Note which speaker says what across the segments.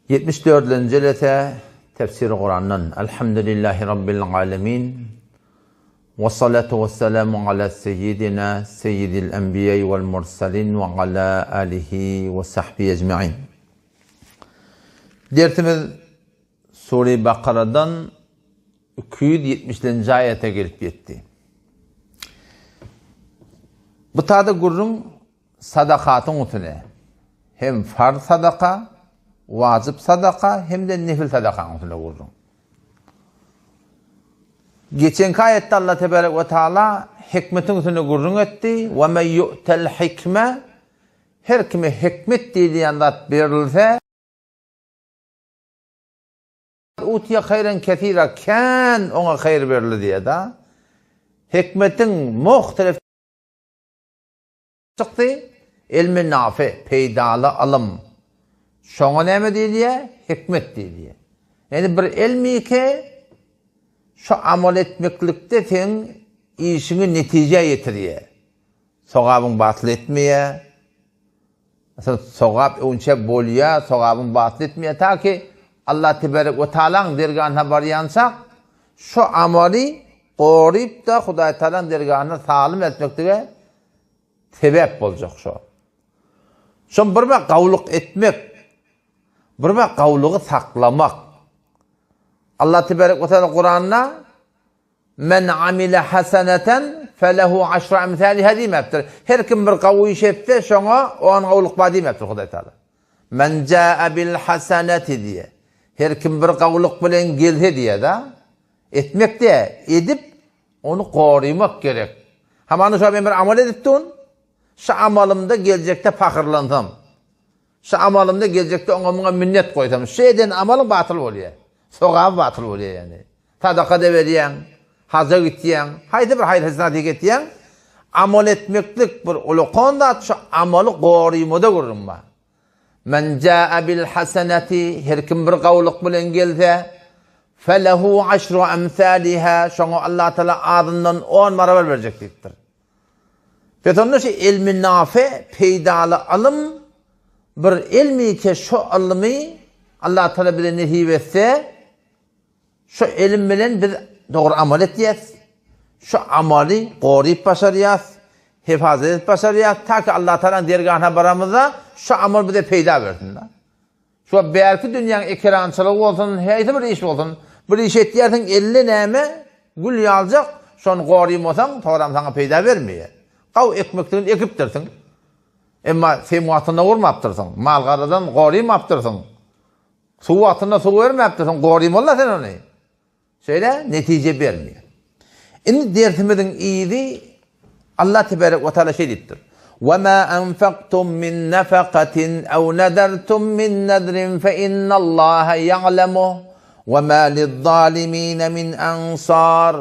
Speaker 1: 74. Lete Tefsir-i Kur'an'ın Elhamdülillahi Rabbil Alemin ve salatu ve selamu ala seyyidina seyyidil enbiya'i vel mursalin ve ala alihi ve sahbihi ecma'in. Dertimiz Sure-i Bakara'dan 270. ayete gelip yetti. Bu tadı gurrun sadakatın utune. Hem farz sadaka, vacip sadaka hem de nefil sadakanın utune gurrun. Geçenki ayette Allah Tebarek ve Teala hikmetin utune gurrun etti. وَمَنْ يُؤْتَ الْحِكْمَ her kime hikmet dediği andat verilse utiye hayren kethira kan ona hayır verildi diye da hikmetin muhtelif çıktı ilmi nafi peydalı alım şoňa näme diýdiýär hikmet diýdiýär. Yani bir ilmi ki şu amal etmeklikde sen işini netice getiriyor. Sogabın batıl etmeye, sogab önce bolya, sogabın batıl etmeye ta ki Allah Tebarek ve Teala'nın dergahına baryansak şu amali qorip da Hudaý Teala'nın dergahına salim etmektige sebep bolacak şu. Şon bir gavluk etmek, bir gavluğu saklamak. Allah Tebarek ve Teala Kur'an'da men amile hasaneten felehu aşra emsaliha diýmepdir. Her kim bir gavlu iş etse şoňa on gavluk bar diýmepdir Hudaý Teala. Men jaa bil hasanati diye. Her kim bir gavluk bilen gelse diye da etmek de edip onu gorymak gerek. Hamany şu ben bir amal edipdim. Şu amalımda gelecekte fakirlansam. Şu amalımda gelecekte ona minnet koysam. Şeyden amalım batıl oluyor. Sogab batıl oluyor yani. Sadaka da veriyen, haza gittiyen, haydi bir hayır hizmet gittiyen, amal etmeklik bir ulukonda şu amalı goriymoda görürüm ben. Men jaa bil hasanati her kim bir gavluk bilen gelse felehu aşru emsaliha şoňa Allah Teala adından 10 barabar verecekdir. Betonlu şey ilmi nafi peydalı alım bir ilmi ki şu alımı Allah Teala bize nehi etse şu ilim bilen biz doğru amal etiyaz. Şu amali qorip başarıyaz. Hifazet et başarıyaz. Ta ki Allah Teala'nın dergahına baramızda şu amal bize peyda versin. Şu belki dünyanın ekrançılığı olsun, heyse bir iş olsun. Bir iş etiyersin 50 neme gül yalacak. Şunu qorip olsan toğram sana peyda vermiyor. Qav ekmekten ekiptirsin. Emma sen vatına vurmaptırsın. Malgaradan qorip aptırsın. Su vatına su vermaptırsın. Qorip ola sen onu. Şöyle netice vermiyor. Şimdi dersimizin iyiliği Allah Tebarek ve Teala şey dittir. وَمَا أَنْفَقْتُمْ مِنْ نَفَقَةٍ اَوْ نَذَرْتُمْ مِنْ نَذْرٍ فَإِنَّ اللّٰهَ يَعْلَمُهُ وَمَا لِلظَّالِمِينَ مِنْ أَنْصَارٍ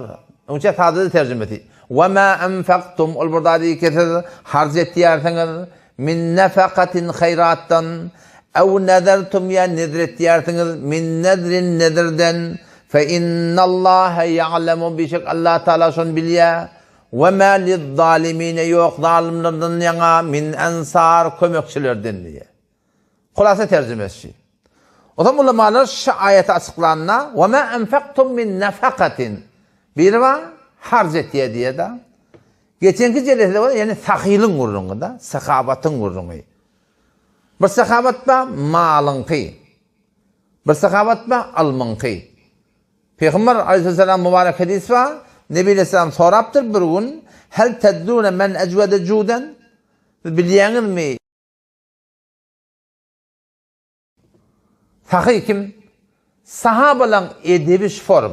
Speaker 1: Önce sadece tercümeti. وَمَا أَنْفَقْتُمْ ol burada diye keser harc ettiyerseniz min nefakatin hayrattan ev nezertum ya nezret diyerseniz min nezrin nezirden فَاِنَّ اللّٰهَ يَعْلَمُ bişek Allah Teala şun bilya وَمَا لِلظَّالِمِينَ yok zalimlerden yana min ensar kömekçilerden diye. Kulasa tercümesi. O zaman ulamalar şu ayeti açıklanına وَمَا أَنْفَقْتُمْ مِنْ نَفَقَةٍ bir var harc ettiye diye de geçenki celesinde var yani sahilin gurrunu da sakabatın gurrunu. Bir sakabat ba malın ki. Bir sakabat ba almın ki. Peygamber Aleyhisselam mübarek hadis var. Nebi Aleyhisselam soraptır bir gün. Hel teddûne men ecvede cuden? Bilýäňiz mi? Sahy kim? Sahabalan edebiş form.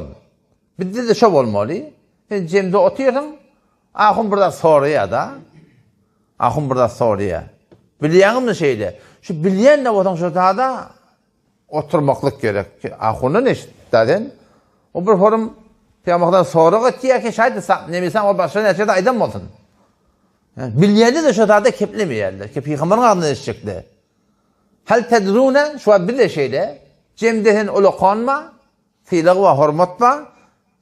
Speaker 1: Bizde de şo bolmaly. Jemde oturýarsың. Ahun burada soruya da. Ahun burada soruya. Bilýäňizmi şeýle? Şu bilýän ne bolsaň şu da oturmaklyk gerek. Ahunu neşitden o bir forum Peygamberden soruğa ettiği ki şayet nemisan o başına neçede aydan bolsun. Yani bilyeni de şu tarzda keplemeyerler. Ki Peygamber'in adını eşecekler. Hal tedrûne şu bir de şeyle cemdehen uluqanma fiilig ve hurmatma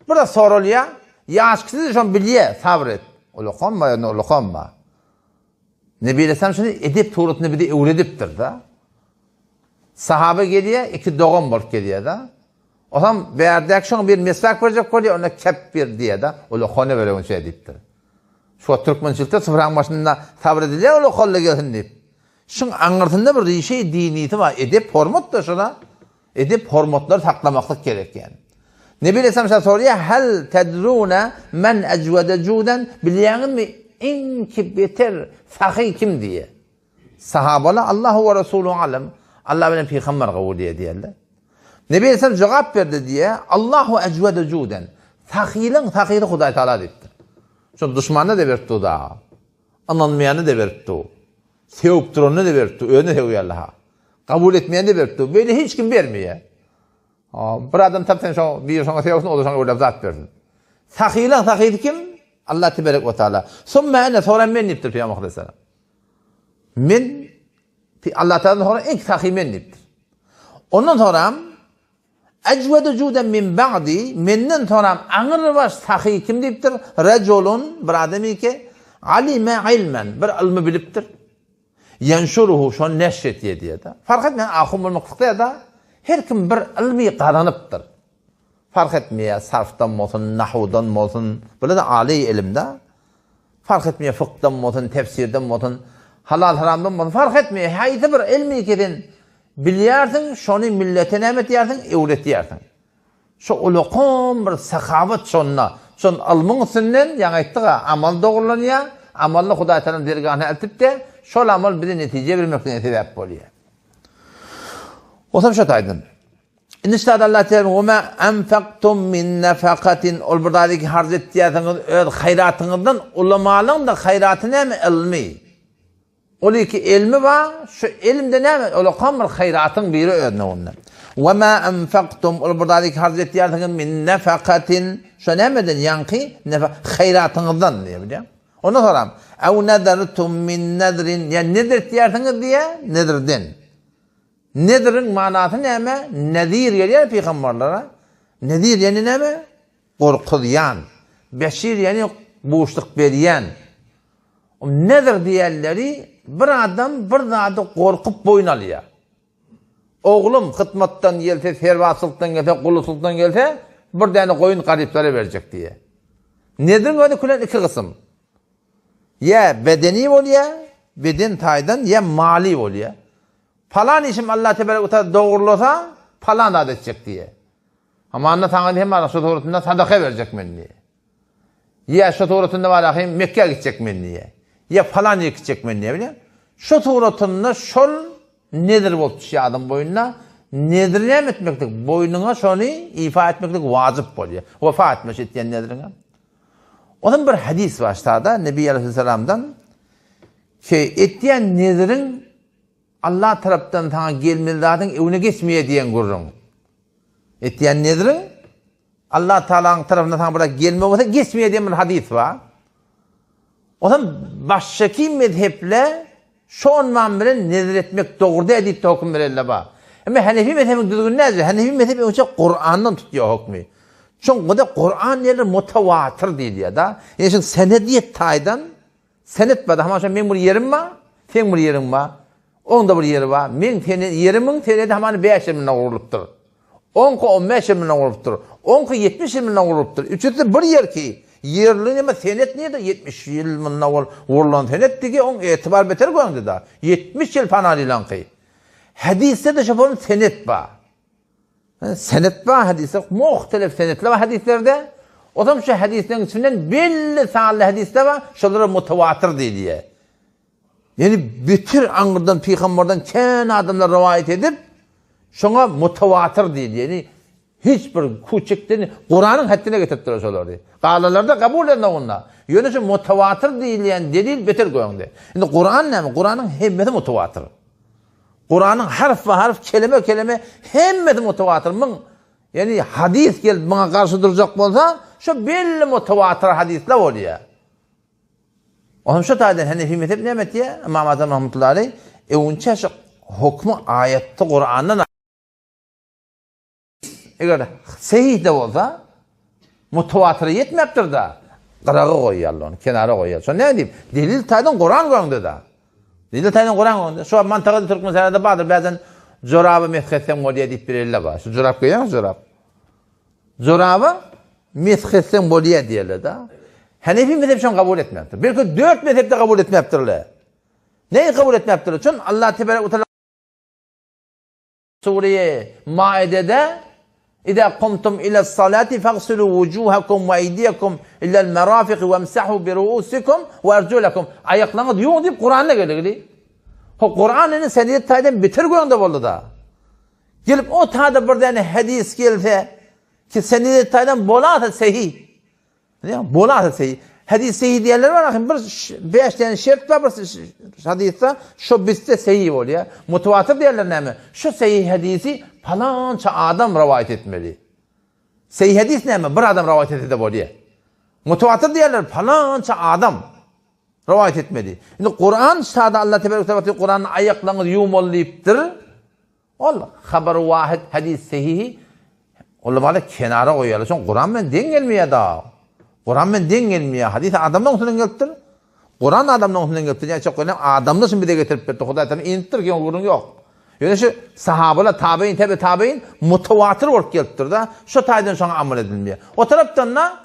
Speaker 1: burada sorulya yaşkısı de şu bilye sabret. Uluqanma yani uluqanma. Nebi Aleyhisselam şunu edip tuğrutunu bir de öğrediptir da. Sahabe geliyor, iki doğum bolup geliyor da. O zaman berdek şoň bir mesvak berjek bolýar, ona kep bir diýe da, ola hone beregen şey diýipdir. Şu Türkmençilikde sıfıran başynda sabr edilýär, ola kolla gelsin diýip. Şoň aňyrtynda bir işe diniyeti var, edep hormat da şuna. Edep hormatlar saklamaklyk gerek yani. Nebi Aleyhisselam soruyor, hel tedruna men ecvede cuden, bilýäňiz mi en ki beter sahy kim diye. Sahabalar Allahu ve Resulü alem, Allah bilen peygamber kabul diýerler. Nebi Aleyhisselam cevap verdi diye, Allahu ecvede cuden. Sahylyň sahyly Hudaý Taala diýipdir. Şu düşmanına da berdi da. Anlanmayanı da berdi. Sevip duranı da berdi. Öňe sewiýär Allah'a. Kabul etmeýän de berdi. Böyle hiç kim bermeýär. Bir adam tapsan şu bir şoňa sevipsin, o da şoňa öyle zat berdi. Sahylyň sahyly kim? Allah tebarek ve taala. Summa ana soran men diýipdir Peygamber Aleyhisselam. Men Allah Teala'dan sonra ilk sahy men diýipdir. Ondan sonra ecvede cuden min ba'di, menden sonra aňyr baş sahy kim diýipdir? Raculun, bir adam ki alime ilmen, bir ilmi bilipdir. Yanşuruhu şon neşret diye de. Fark etmeýär, ahum bolmakda da her kim bir ilmi garanypdyr. Fark etmeýär, sarfdan bolsun, nahwdan bolsun, böyle de ali ilimde. Fark etmeýär, fıkdan bolsun, tefsirden bolsun, halal haramdan bolsun, fark etmeýär. Haýsy bir ilmi girin bilýärsiň, şonu millete nämet diýärsiň, öwretýärsiň. Şu ulukam bir sahawat şonna, şon ilmiň üstünden ýa aýtdyk, amal dogrulanýar, amalny Hudaý Taala dergahyna eltip de, şol amal bir netije bermekden sebäp bolýar. Osam şo taýdym. İnşallah Allah Teala "Ve ma anfaqtum min nafaqatin" ol birdalyk harz etdiýärsiňiz öz hayratyňyzdan ulamalyň da hayraty näme ilmi. Oly ki ilmi var, şu ilmde näme? Ola kamr hayratyň biri özüne ondan. Ve ma anfaqtum ol birdalyk harz etdiýärsiňiz min nafaqatin, şu nämeden ýanky hayratyňyzdan diýe bilýär. Ondan soram, "Aw nadartum min nadrin", ya nedir etdiýärsiňiz diýe, nedirden. Nedirin manatı näme? Nedir gelýär peýgamberlere. Nedir ýani näme? Gorkudýan. Beşir ýani boşluk berýän. O nedir diýerleri bir adam bir zady gorkup boyun alýar. Oglum hytmatdan gelse, serwatçylykdan gelse, gulusulukdan gelse, bir däne goýun garyplere berjek diýe. Nedir öňe kulen iki kysym. Ya bedeni bolýar, beden taýdan, ya mali bolýar. Falan işim Allah tebarek ve taala dogurlasa, falan da edecek diye. Ama anna taňa hem ara şu toğrutunda sadaka verecek men diye. Ya şu toğrutunda var ahim Mekke'ye gidecek men diye. Ya falan gidecek men diye bilýär. Şu toğrutunda şol nedir bolupdy şu adam boyunna? Nedir näme etmekdik? Boynuňa şonu ifa etmekdik wajyp bolýar. Wafa etmek etýän nediriňe. Onun bir hadis var ştada Nebi Aleyhisselam'dan ki etdiýän nediriň Allah tarapdan taňa gelmelidatyň öwüne geçmeýe diýen gurrun. Etdiýän nediriň Allah Taalaň tarapyndan taňa bira gelme bolsa geçmeýe diýen bir hadis var. Odan başşaki mezheple şonman bilen nedir etmek dogry edip hökm bererler ba. Ama Hanefi mezhebi düzgün näze? Hanefi mezhebi önce Kur'an'dan tutýar hökmi. Çünkü da Kur'an ýerler mutawatir diýilýär da. Yani şu senediyet taýdan senet bada hama men bir yerim var, sen bir yerim var. Onda bir yeri var. Men yerimin senedi haman 5 ýyldan gurulupdyr. 10 15 ýyldan gurulupdyr. 10 70 ýyldan gurulupdyr. Üçüncü bir yer ki yerli näme senet näde 70 ýyldan gurulan senet digi on etibar beter goýandy da. 70 ýyl panalylan ki. Hadisde de şopun senet bar. Senet bar hadisde muhtelif senetler var hadislerde. O zaman şu hadislerin içinden belli sahih hadisler var. Şolara mutawatir diýilýär. Yani bütün aňyrdan peýgamberden kän adamlar rivayet edip şoňa mutawatir diýilýär. Yani hiç bir küçükden Kur'anyň haddine getiripdir şolary. Galalarda kabul edildi onda. Ýöne şu mutawatir diýilýän delil beter goýandy. Indi Kur'an näme? Kur'anyň hemmeti mutawatir. Kur'anyň harf we harf, kelime kelime hemmeti mutawatir. Yani hadis gelip bana karşı duracak bolsa, şu belli mutawatir hadisler bolýar. Oňa şu taýdan Hanefi mezhep näme diýär? İmam Azam rahmetullahi aleyh, öňçe şu hukmy ayatda Kur'andan eger sahih de bolsa, mutawatir yetmepdir da. Qırağı goýýarlar onu, kenara goýýar. Şo näme diýip? Delil taýdan Kur'an goýandy da. Delil taýdan Kur'an goýandy. Şu mantagada Türkmen sanada bardyr, bäzen Zorabı methetsem bolýa diýip birirler bar. Şu zorap goýan zorap. Zorabı methetsem bolýa diýerler da. Hanefi mezhep şonu kabul etmepdir. Belki 4 mezhepde kabul etmepdirler. Neyi kabul etmepdirler? Çünkü Allah Tebarek ve Teala Suriye Maide'de İza kumtum ila salati faghsilu wujuhakum ve eydiyakum ila'l marafiq vemsahu bi ru'usikum ve arjulakum. Ayaklarınız yok deyip Kur'an'da geldi. O Kur'an'ın seniyet taydan bitir goýanda boldy da. Gelip o taýda bir tane hadis gelse ki seniyet taydan bolata sahih. Ne? Bolata sahih. Hadis sahih diýerler bar, akyň bir 5 tane şert bar bir hadisde şu biste sahih bolýar. Mutawatir diýerler näme? Şu sahih hadisi falança adam rivayet etmeli. Sahih hadis näme? Bir adam rivayet etdi bolýar. Mutawatir diýerler falança adam rivayet etmeli. Indi Kur'an şada Allah Tebarek ve Teala Kur'an'ın ayaklarını yumolypdyr. Ol habar wahid hadis sahih. Olmaly kenara goýalar. Şol Kur'an bilen deň gelmeýär da. Kur'an bilen deň gelmeýär. Hadis adamdan üstünden gelipdir. Kur'an adamdan üstünden gelipdir. Ýa çok önem adamdan üstünden bir de getirip berdi. Hudaý taala intir ki gurun yok. Ýöne şu sahabalar tabiin tabiin mutawatir bolup gelipdir da. Şu taýdan soňra amal edilmeýär. O tarapdan da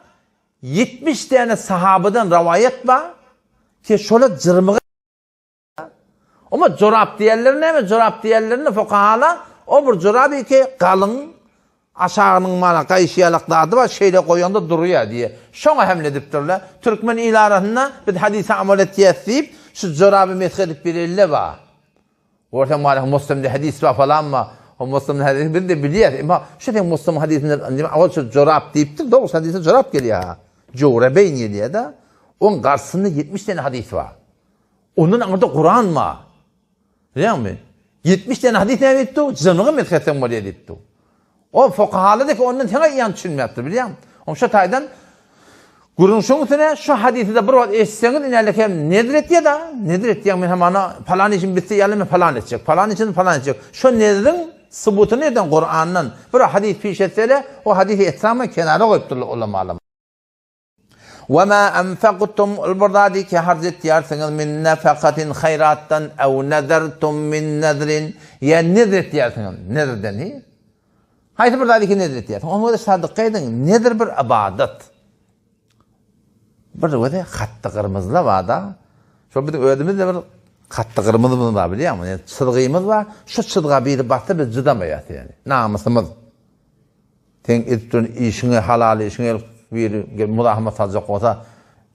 Speaker 1: 70 tane sahabadan rivayet bar. Ki şöyle cırmığı ama zorap diýerler näme? Zorap diýerlerini fuqahalar o bir zoraby ki galyň aşağının mana gaýşýalykdady we şeýle goýanda durýar diýe. Şoňa hemle edipdirler. Türkmen ilaratynda bir hadise amal etýäsip şu zoraby methedip birilýär ba. Orta mana Müslimde hadis var falan mı? O Müslimde hadis bir de bilýär. Ama şu de Müslim hadisinde awal şu zorap diýipdir. Doğru hadise zorap gelýär. Jorabeyn diýär da. Onun karşısında 70 tane hadis var. Onun anında Kur'an mı? Biliyor musun? 70 tane hadis ne etti? Cımığı methetsem bolýar etti. O fuqahaladaki ondan sana yan düşünmepdir, biliyor musun? O şu taydan gurun şoňsuna şu hadisi de bir wagt eşitseňiz inellekem nedir etýär da? Nedir etýär men hamana falan için bitse ýaly falan etjek. Falan için falan etjek. Şu nedirin subutu nereden Kur'an'dan? Bir hadis piş etsele o hadisi etsame kenara goýupdyrlar ulamalar. وَمَا أَنْفَقْتُمْ الْبُرْدَادِ ki harc etýärsiňiz min nafaqatin hayrattan ew nazartum min nazrin ya nedir etýärsiňiz nedirden hi haýsy bir zady ki nedir etýärsiň onu da sadyk gaýdyň nedir bir ibadat bir wede hatda gyrmyzla wada şo bizim ödümizde bir hatda gyrmyzymyz bar bilýärmi yani çydgymyz bar şu çydga bir batda biz judamayat yani namysymyz teň etdiň işiňe halal işiňe bir mudahama salacak olsa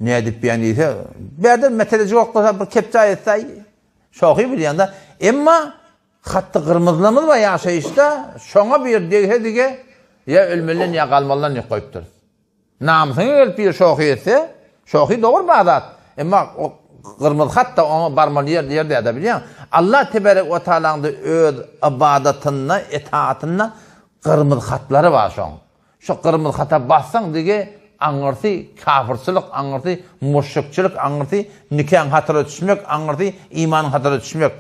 Speaker 1: ne edip beyan ise berde meseleci olsa bir kepçe etse şoky bilýär-de emma hatda gyrmyzlamyz we ýaşaýyşda şoňa bir dege ya ölmelen ya galmalan ýok goýupdyr. Namysyny gelip bir şoky etse şoky dogry badat emma o gyrmyz hatda ona barmaly ýerde de bilýär. Allah Tebarek we Taala'nın öz ibadatyna itaatyna gyrmyz hatlary bar şoň. Şu gyrmyz hata bassaň dige aňyrty kafirçilik, aňyrty müşrikçilik, aňyrty nikah hatyra düşmek, aňyrty iman hatyra düşmek.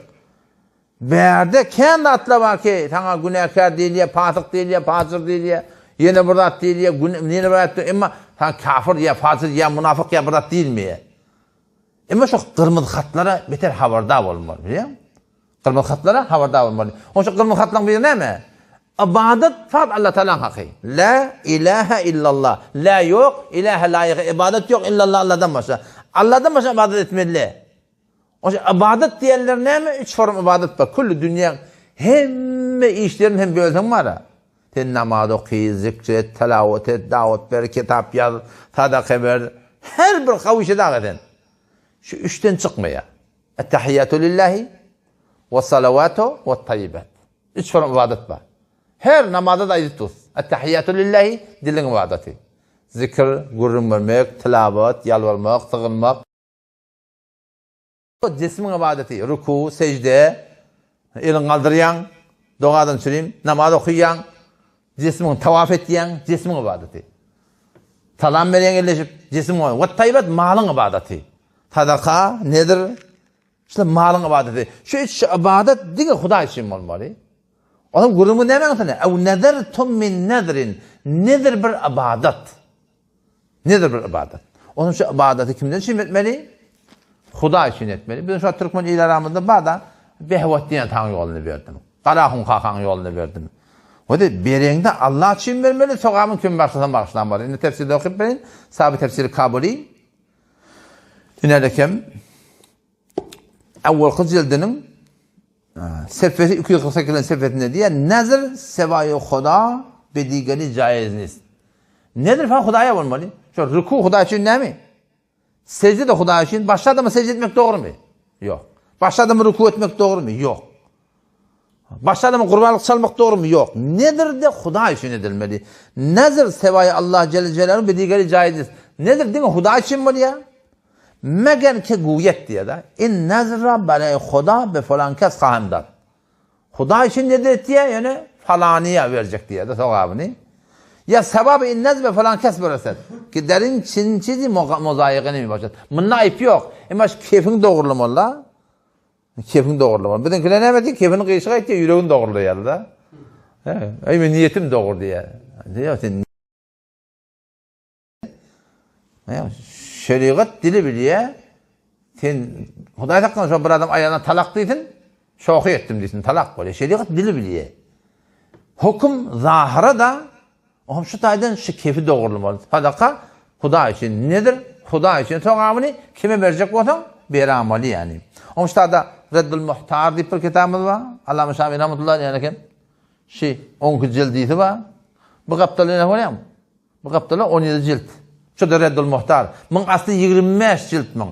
Speaker 1: Berde kendi atlaba ki taňa günäkär diýilýär, pasyk diýilýär, fajir diýilýär, ýene bir zat diýilýär, ýene bir zat emma taň kafir ýa fajir ýa munafyk ýa bir zat diýilmeýär. Emma şu gyrmyz hatlara beter habardar bolmaly, bilýärmi? Gyrmyz hatlara habardar bolmaly. O şu gyrmyz hatlaryň biri näme? İbadet faqat Allah Teala'nın hakkı. La ilahe illallah. La yok, ilahe layık. İbadet yok illallah Allah'tan başka. Allah'tan başka ibadet etmeli. O şey ibadet diyenler ne mi? 3 form ibadet var. Kullu dünya hem işlerin hem gözün var. Sen namaz okuy, zikret, telavet et, davet ver, kitap yaz, sadaka ver. Her bir kavuşa dağıdın. Şu 3'ten çıkmaya. Ettehiyyatü lillahi ve salavatu ve tayyibat. 3 form ibadet var. Her namazda da aýdypdyr. Ettehiyyatü lillahi diliň ibadaty. Zikr, gurrun vermek, tilavat, ýalvarmak, sığınmak. O cismiň ibadaty, ruku, secde, elin galdyrýan, dogadan çürüm, namaz okuyan, cismiň tawaf etýän, cismiň ibadaty. Salam berýän elleşip cismiň we tayyibat malyň ibadaty. Sadaka nedir? İşte malyň ibadaty. Şu üç ibadat dige Hudaý üçin bolmaly. Adam gurumu ne demek? Ev nezertum min nezrin. Nedir bir ibadet? Nedir bir ibadet? Onun şu ibadeti kimden için etmeli? Hudaý için etmeli. Biz şu Türkmen ilaramında bada behvet diyen taň yolunu verdim. Qarahun hakan yolunu verdim. O da berende Allah için vermeli, sogabın kim başlasan başlan var. Yine tefsirde okuyup berin, sahabi tefsiri kabuli. Yine dekem, evvel cildinin seferi 248'in sefetinde diye nezir sevayı Huda bedigani caiziniz. Nedir falan Huda'ya olmalı? Şu rükû Huda için ne mi? Secde de Huda için. Başladı mı secde etmek doğru mu? Yok. Başladı mı rükû etmek doğru mu? Yok. Başladı mı kurbanlık çalmak doğru mu? Yok. Nedir de Huda için edilmeli? Nezir sevayı Allah Celle Celaluhu bedigani caiziniz. Nedir değil mi? Huda için mi ya? Meğer ki guyet diye de in nezra belay Huda be falan kes kahamdan. Huda için nedir diye yani falaniye verecek diye de sevabını. Ya sevabı in nezbe falan kes verirsen. Ki derin çizi mozaikini mi başlar? Bunun ayıp yok. Ama keyfini doğrulamalı la. Keyfini doğrulamalı. Bizimkiler ne dedi? Keyfini kıyışık etti, yüreğini doğruluyor da. Ay ben niyetim doğru diye. Diyor sen. Şeriat dili biliyor. Sen Huday hakkında şu bir adam ayağına talak dedin. Şoku ettim diyorsun. Talak böyle. Şeriat dili biliyor. Hukum zahara da o şu taydan şu keyfi doğrulamalı. Sadaka Huda için nedir? Huda için sevabını kime verecek olsan beramali yani. O işte da Reddül Muhtar diye bir kitabımız var. Allame Şamil rahmetullahi aleyhi ve 10 cildisi var. Bu kaptalı ne var? Bu kaptalı 17 cilt. Şu da Reddül Muhtar. Bunun aslı 25 cilt mın.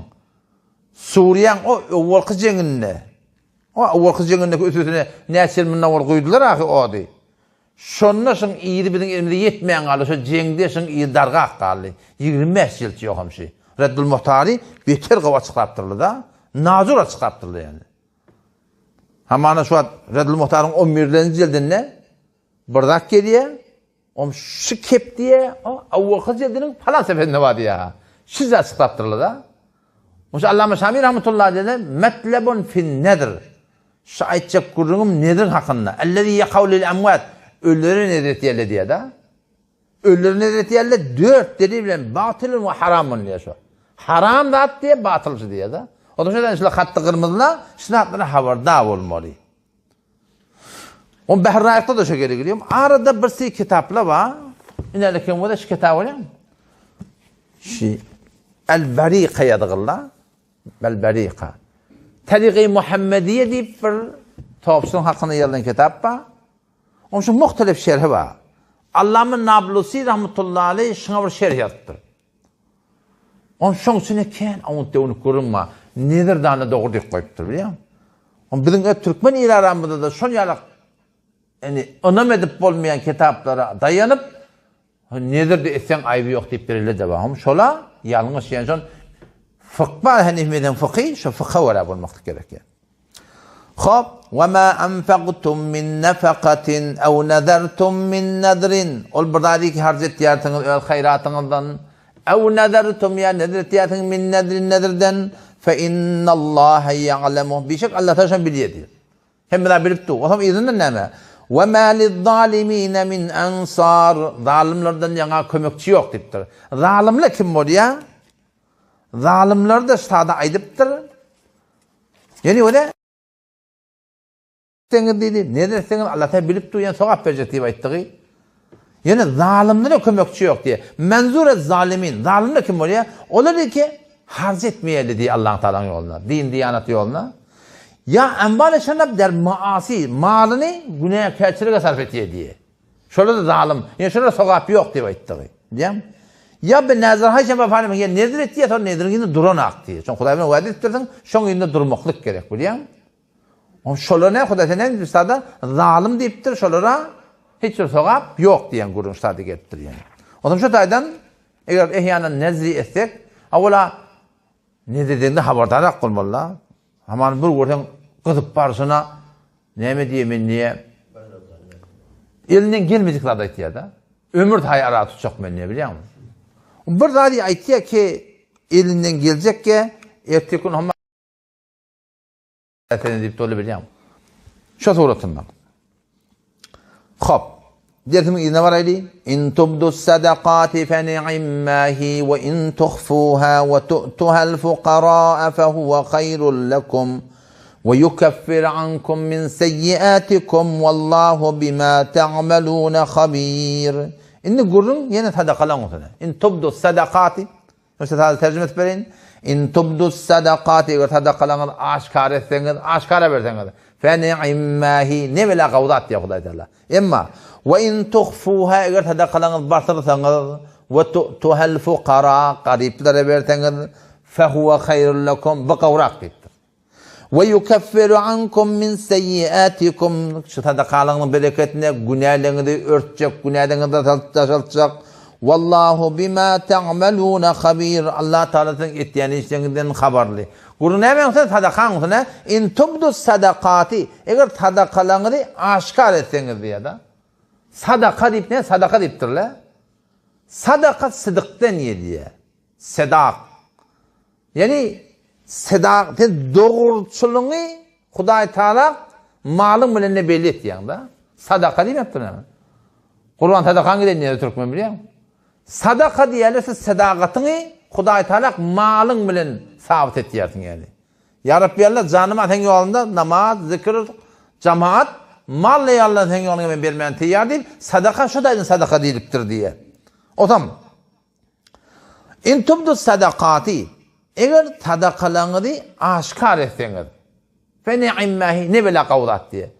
Speaker 1: Suriye'nin o evvel kız cenginne. O evvel kız cenginne üstüne nesil minna koydular ahi o di. Şonda şun iyidi bizim elimizde yetmeyen kaldı. Şu cengde şun iyi dargaq kaldı. 25 cilt yok hamşi. Reddül Muhtar'ı beter qava çıkarttırdı da. Nazura çıkarttırdı yani. Hamana şu an Reddül Muhtar'ın 11. cildinde bardak geliyor. Şu kep diye o evvel kız cildinin falan seferinde vardı ya. Şiza çıkarttırdı da. Mesela Allame Şamil rahmetullahi dedi. Metlebun fin nedir? Şu aytacak kurduğum nedir hakkında? Ellezî yekavlil emvat. Ölüleri nedir diye diye da. Ölüleri nedir diye de 4 dediği bilen batılın ve haramın diye şu. Haram da at diye batılcı diye da. O da şöyle işte hattı kırmızıla şunatlara haberdar olmalı. O Behrayak'ta da şu geri geliyorum. Arada bir şey kitapla var. İnerken bu da şu kitap var ya. El-Bariqa yadıgılar. El-Bariqa. Tariqi Muhammediye deyip bir topsun hakkında yazılan kitap var. Onun için muhtelif şerhi var. Allame Nablusi rahmetullahi aleyh şuna bir şerh yaptı. Onun için ken onu kurunma. Nedir daha doğru deyip koyuptur biliyor musun? Bizim Türkmen ile aramızda da son yalak yani önam edip olmayan kitaplara dayanıp nedir de esen ayıbı yok deyip biriyle de var. Şola yalnız yani son fıkba hanifmeden fıkhi şu fıkha vara bulmak gerekiyor. Hop وَمَا أَنْفَقْتُمْ مِنْ نَفَقَةٍ اَوْ نَذَرْتُمْ مِنْ نَذْرٍ ol buradaki ki harc ettiğiniz hayratınızdan ev nezertum ya nedir ettiğiniz min nedrin nedirden فَاِنَّ اللّٰهَ يَعْلَمُهُ bir şey Allah taşan biliyor diyor. Hem de bilip dur. O zaman izinden ne mi? وَمَا لِلظَّالِم۪ينَ مِنْ أَنْصَارٍ zalimlerden yana kömekçi yok deyiptir. Zalimler kim var ya? Zalimler de stada aydıptır. Yani öyle sen dedi nedir sen Allah ta bilip dur yani sevap verecek diye ayttığı. Yani zalimlere kömekçi yok diye. Menzure zalimin. Zalimler kim var ya? Onlar dedi ki harc etmeyeli diye Allah Teala'nın yoluna. Din diyanet yoluna. Ya enbal şanab der maasi. Malını günah keçirige sarf etiye diye. Şöyle de zalim. Yani şöyle sevap yok diye ayttığı. Diyem. Ya ben nazar haşem efendim ya nedir etti ya sonra nedir yine duranak diye. Çünkü Huday'ın vaad ettirsin. Şonun yine durmaklık gerek biliyor musun? Şolara ne Huday'ın üstada zalim deyiptir şolara hiç bir sevap yok diyen gurun üstadı gettir yani. O zaman şu taydan eğer ehyanen nezri etsek avvela ne dediğinde haberdarak olmalı. Hemen bir görsen kızıp barışına ne mi diyemin niye? Elinden gelmeyecekler de aytiya da. Ömür hayı ara tutacak men ne biliyor musun? Bir daha diye aytiya ki elinden gelecek ki ertekun ama efendim deyip dolu biliyor musun? Şu suratından. Hop. Dersimin izine var ayli. İn tubdu sadaqati fe ni'immahi ve in tuhfuha ve tu'tuhal fuqara'a fe huve khayrun lekum Ve yukaffir ankum min seyyiatikum vallahu bima ta'malun habir. İndi gurun yine sadakalan olsun. İn tubdu sadakati. Mesela tercüme etmeyin. İn tubdu sadakati eğer sadakalan aşkar etseniz, aşkara verseniz. Fe ni'immahi ne bela kavdat diye Huday Teala. Emma ve in tuhfuha eğer sadakalan bastırsanız ve tuhel fuqara gariplere verseniz fe huve hayrun lekum bu kavrak deyiptir. Ve yukeffiru ankum min seyyiatikum şu sadakalarının bereketine günahlarınızı örtecek, günahlarınızı taşaltacak. Vallahu bima ta'malun habir. Allah Teala'nın ettiğini işlerinden haberli. Kurun ne yapıyorsun sadakan ne? İn tubdu sadakati. Eğer sadakalarını aşkar etseniz diye da. Sadaka deyip ne? Sadaka deyiptir le. Sadaka sıdıktan ye diye. Sedak. Yani sedak doğrulçuluğunu Huday Teala malın bilenine belli etti yani da. Sadaka değil mi yaptın hemen? Kurban sadakan giden niye Türkmen biliyor musun? Sadaka diyerlerse sadakatını Huday Teala malın bilen sabit etti yani. Ya Rabbi Allah canıma sen yolunda namaz, zikir, cemaat, malla ya Allah sen yolunda ben vermeyen tiyar değil. Sadaka şu da sadaka değiliptir diye. O zaman in tubdu sadakati eğer sadakalarını aşkar etseniz fe ni'immahi ne bela kavdat diye.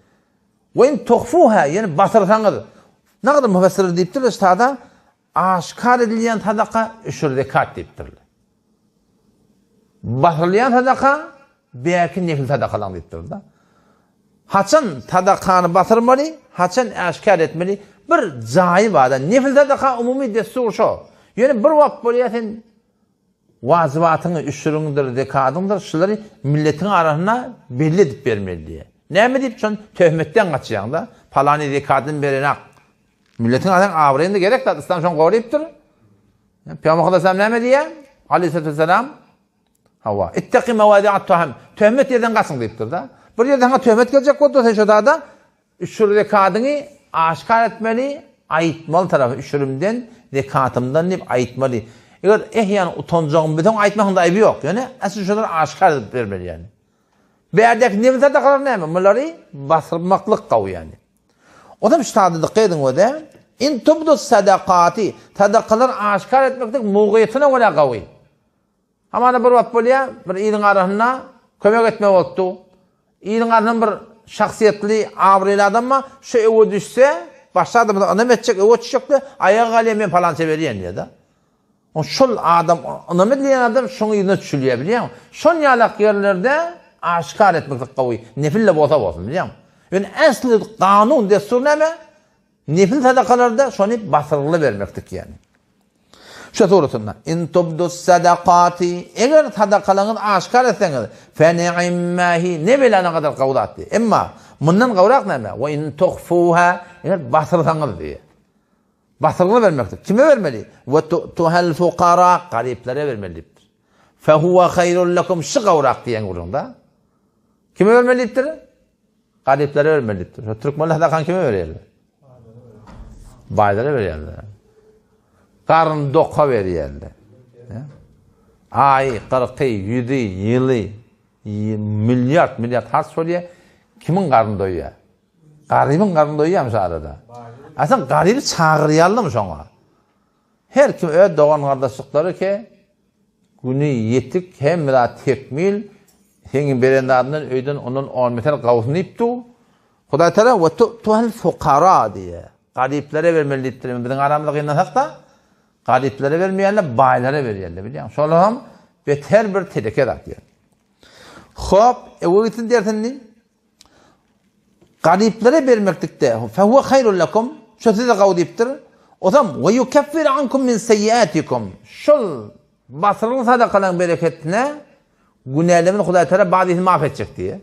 Speaker 1: Ve in tuhfuha yani bastırsanız ne kadar müfessir deyiptir işte aşkar edilen sadaka 3 rekat deyiptir. Bastırılan sadaka belki nefil sadakalar deyiptir. Haçan sadakanı bastırmalı, haçan aşkar etmeli. Bir cayı var da nefil sadaka umumi destur şu. Yani bir vakit böyle sen vazivatını, üşüründür, dekadındır, şunları milletin arasına belli edip vermeli diye. Ne mi deyip sen töhmetten kaçacaksın da, palani dekadın verene milletin arasına avrayın da gerek de, İslam şunu koruyuptur. Peygamber Aleyhisselam ne mi diye? Aleyhisselatü Vesselam, hava, ittaki mevadi'at tuham, töhmet yerden kaçın deyiptir da. Bir yerden töhmet gelecek oldu, sen şu da üşür dekadını aşkar etmeli, ayıtmalı tarafı, üşürümden, dekatımdan deyip ayıtmalı. Eğer yani utancağım beton aytmakın da ayıbı yok. Yani asıl şunları aşkar edip vermeli yani. Beyerdeki nefil sadakalar ne mi? Bunları bastırmaklık kavu yani. O da müştahdı dikkat edin o da. İn tubdu sadakati. Sadakalar aşkar etmektik muğiyetine öyle kavu. Ama bir vakit böyle bir iyinin arasında kömek etme oldu. İyinin arasında bir şahsiyetli, avrili adam mı şu evi düşse başladı mı anam edecek, evi düşecekti. Ayağı alemi falan severiyen diye de. O şol adam, anamı diyen adam şunu yine düşülüyor biliyor musun? Şon yalak yerlerde aşkar etmek kavuy. Nefille bota bolsun biliyor musun? Yani aslı kanun destur ne mi? Nefil sadakalarda şunu basırlı vermektik yani. Şu sorusundan. İn tubdu sadakati. Eğer sadakalarını aşkar etseniz fe ni'immahi ne bilene kadar kavdattı. Ama bundan kavrak ne mi? Ve in tuhfuha eğer basırsanız diye. Bastırılı vermektir. Kime vermeli? Ve tuhel fuqara gariplere vermelidir. Fe huve hayrun lekum şu kavrak diyen kurunda. Kime vermelidir? Gariplere vermelidir. Türkmenler sadakan kime veriyorlar? Baylara veriyorlar. Karın doka veriyorlar. Ay, 40, 100, yılı, milyar harç söylüyor. Kimin karnı doyuyor? Garibin karnı doyuyor mu arada? Aslında garibi çağırıyalım sonra. Her kim öyle doğan kardeşlikleri ki günü yetik hem de tekmil hengin berenlerinin öyden onun 10 metre kavusunu iptu. Huday Teala ve tuhel fukara diye. Gariplere vermelidir. Bizim aramızda yayınlasak da gariplere vermeyenler baylara veriyorlar biliyor musun? Şöyle hem beter bir teleke atıyor. Hop, evu itin dersin gariplere vermektikte fehuve hayrun lekum şu size kavdiptir. O zaman ve yukeffir ankum min seyyiatikum. Şol basırlı sadakaların bereketine günahlarını Huday Teala bazı mahvedecek diye.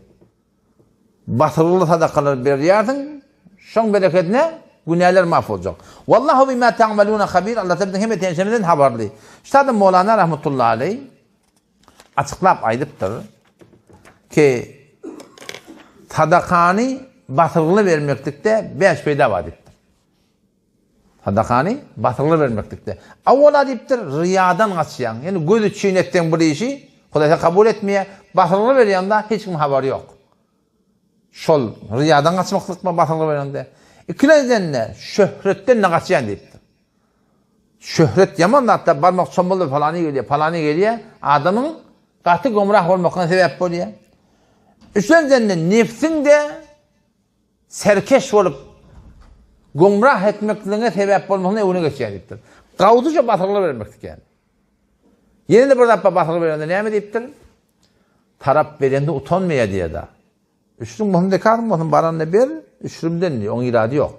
Speaker 1: Basırlı sadakaları veriyorsun. Şol bereketine günahlar mahvolacak. Vallahu bima ta'malun habir. Allah Teala hem tenşemeden haberli. Üstad Mevlana rahmetullahi aleyh açıklap aydıptır ki sadakanı batırılı vermektikte 5 fayda var deyiptir. Sadakanı batırılı vermektikte. Avvala deyiptir riyadan kaçıyan. Yani gözü çiğnetten bir işi Huday kabul etmeye batırılı veriyorda hiç kim haberi yok. Şol riyadan kaçmaklık mı batırlı verende? İkinciden ne? Şöhretten ne kaçayan deyiptir. Şöhret yaman da hatta barmak çombulu falani geliyor. Adamın katı gomrah olmakına sebep oluyor. Üçüncüden de nefsin de serkeş olup gomrah etmekliğine sebep olmakına evine geçiyen deyiptir. Kavduca batırlı vermektik yani. Yeni de burada batırlı verende ne mi deyiptir? Tarap verende utanmaya diye da. Üçrüm bunu dekarım, onun baranına bir, üçrümden diyor, onun iradı yok.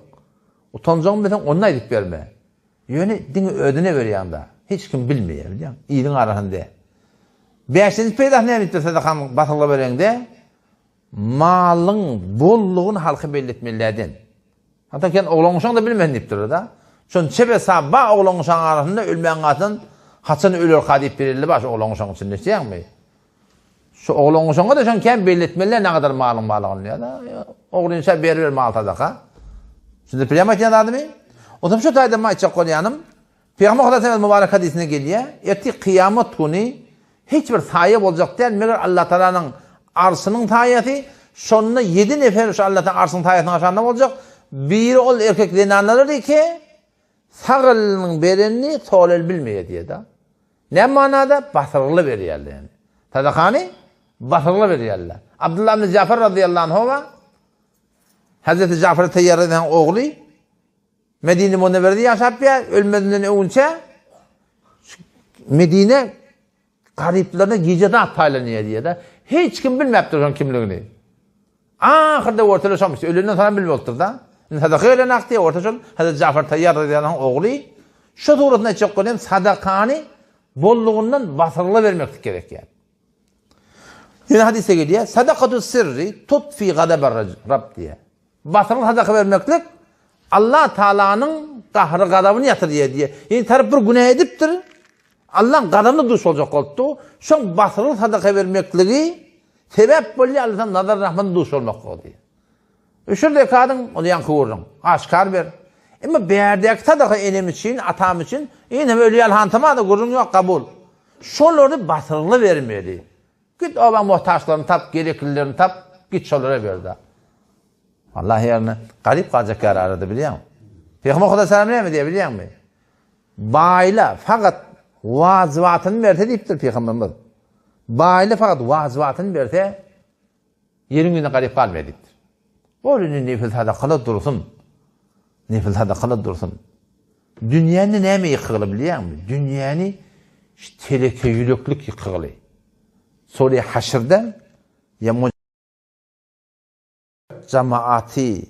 Speaker 1: Utanacağım desen onunla edip verme. Yöne dini ödüne veriyor da. Hiç kim bilmiyor, biliyor musun? İyiliğin arasında. Beşinci peydah ne bitti sadakanın batırlı verende? Malın, bolluğun halkı belli etmelerden. Hatta kendi oğlanmışan da bilmeyen deyiptir da. Çünkü çebe sabah oğlanmışan arasında ölmeyen kadın, haçını ölür kadip verirli baş oğlanmışan için ne şeyen mi? Şu oğlan oşonga da şon kem belli etmeliler ne kadar malın balığını da. Oğlun ise ver mal tadaka. Şimdi priyamat yanardı mı? O zaman şu tayda ma içe koyanım. Peygamber Aleyhisselam mübarek hadisine geliyor. Erti kıyamet günü hiçbir sahip olacak değil. Meğer Allah Teala'nın arsının tayyati sonuna 7 nefer şu Allah Teala'nın arsının tayyatının aşağında olacak. Biri ol erkeklerini anlarır ki sağırlının berenini solel bilmeye diye da. Ne manada? Basırlı veriyor yani. Tadakani batırlı veriyorlar. Abdullah ibn Cafer radıyallahu anh var. Hazreti Cafer'e teyyar eden oğlu Medine Münevver'de yaşap ya ölmeden önce Medine gariplerine gecede ataylanıyor diye de hiç kim bilmeptir onun kimliğini. Ahırda ortalaşamış. Ölünden sonra bilmektir da. Sadaka öyle naktiye ortalaşan Hazreti Cafer teyyar radıyallahu anh oğlu şu doğrultuda çok koyayım sadakani bolluğundan batırlı vermektik gerek yani. Yine hadise geliyor. Sadakatu sirri tutfi gadaber Rab diye. Batırlı sadaka vermeklik Allah Teala'nın kahrı gadabını yatır diye. Yani taraf bir günah ediptir. Allah'ın gadabını duş olacak oldu. Şu batırlı sadaka vermekliği sebep böyle Allah'tan nazar rahmanı duş olmak oldu. Şurada kadın onu yankı vurun. Aşkar ver. Ama beğerdeki sadaka enem için, atam için yine öyle yalhantama da gurun yok kabul. Şunları batırlı vermeli. Git olan muhtaçlarını tap, gereklilerini tap, git şolara ver da. Allah yerine garip kalacak yer aradı biliyor musun? Peygamber Aleyhisselam ne mi diye biliyor musun? Bayla fakat vazivatını verse deyiptir Peygamberimiz. Bayla fakat vazivatını verse yerin günde garip kalmaya deyiptir. Oğlunun nefil sadakalı dursun. Nefil sadakalı dursun. Dünyanın ne mi yıkılı biliyor musun? Dünyanın teleke yüreklük yıkılı. Sonra haşırda ya cemaati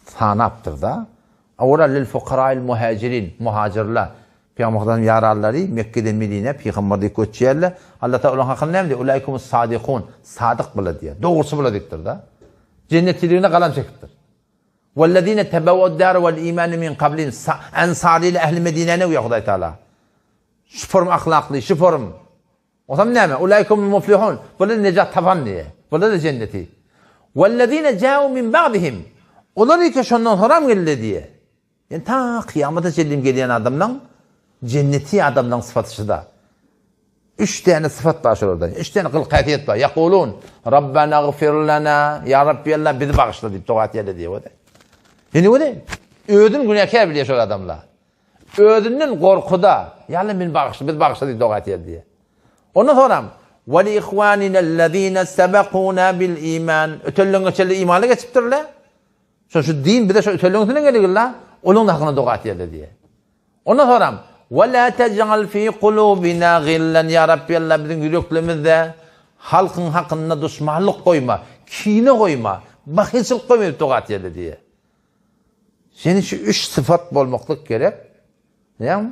Speaker 1: sanaptır da. Avra lil fukara'il muhacirin, muhacirler. Peygamber'den yararları Mekke'den Medine, Peygamber'de koçyerler. Allah Teala hakkında ne diyor? Ulaikumus sadikun, sadık bula diye. Doğrusu bula diktir da. Cennetliğine kalan çektir. Vellezine tebevved dar vel iman min qablin ensari ile ehli Medine ne uyuyor Huday Teala. Şu form ahlaklı, şu form. O zaman ne mi? Ulaikumul muflihun. Burada necat taban diye. Burada da cenneti. Vellezine ca'u min ba'dihim. Onlar ki şundan sonra mı geldi diye. Yani ta kıyamata çelim gelen adamdan cenneti adamdan sıfatışı da. 3 tane sıfat var orada. 3 tane kılkatiyet var. Yakulun Rabbena gfir lana ya Rabbi Allah bizi bağışla deyip duat yedi diye o da. Yani o da ödün günahkar biliyor şu adamlar. Ödünün korkuda yani bizi bağışla deyip duat yedi diye. Ondan sonra وَلِإِخْوَانِنَا الَّذ۪ينَ سَبَقُونَا بِالْا۪يمَانِ Ötellüğün geçerli imanı geçiptirler. Şu din bir de şu ötellüğün içine gelir. Onun da hakkında dua ettiler diye. Ondan sonra وَلَا تَجْعَلْ ف۪ي قُلُوبِنَا غِلًّا Ya Rabbi Allah bizim yüreklerimizde halkın hakkında düşmanlık koyma, kine koyma, bakilçilik koyma dua ettiler diye. Senin şu 3 sıfat olmaklık gerek. Yani